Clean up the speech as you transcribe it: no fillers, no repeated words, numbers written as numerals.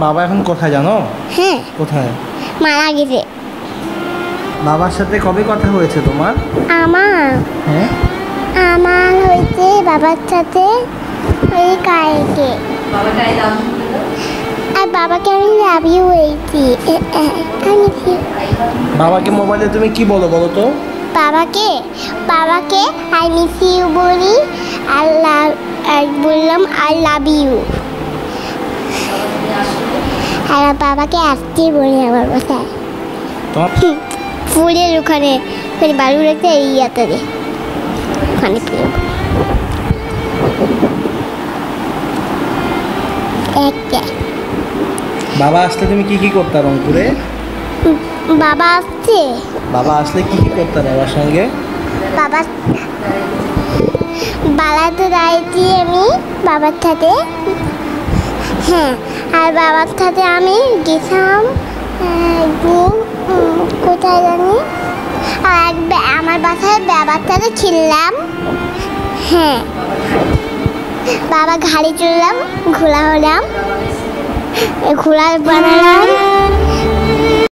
বাবা এখন কোথায় জানো? হ্যাঁ, কোথায়? মারা গেছে। বাবার সাথে কবে কথা হয়েছে তোমার? হ্যাঁ, আমার হয়েছে বাবার সাথে ওই কালকে। আর বাবাকে আমি লাভ ইউ বলছি। বাবাকে মোবাইলে তুমি কি বলো বলো তো? বাবাকে আই মিস ইউ বলি, আর বললাম আই লাভ ইউ। আর বাবাকে আসতে বলি আমার বাসায়। ফুলের ওখানে বালু রেখে এই ইয়াতে ওখানে বাবা আসলে তুমি কি কি করতে রংপুরে? বাবা আসলে কি কি করতে বাবার সঙ্গে? বালাতে দাঁড়িয়েছি আমি বাবার সাথে। হ্যাঁ, আর বাবার সাথে আমি গেছিলাম কোথায় জানি, আর আমার বাসায় বাবার সাথে খেললাম। হ্যাঁ, বাবা গাড়ি চললাম, ঘোলা হলাম, ঘোলা বানালাম।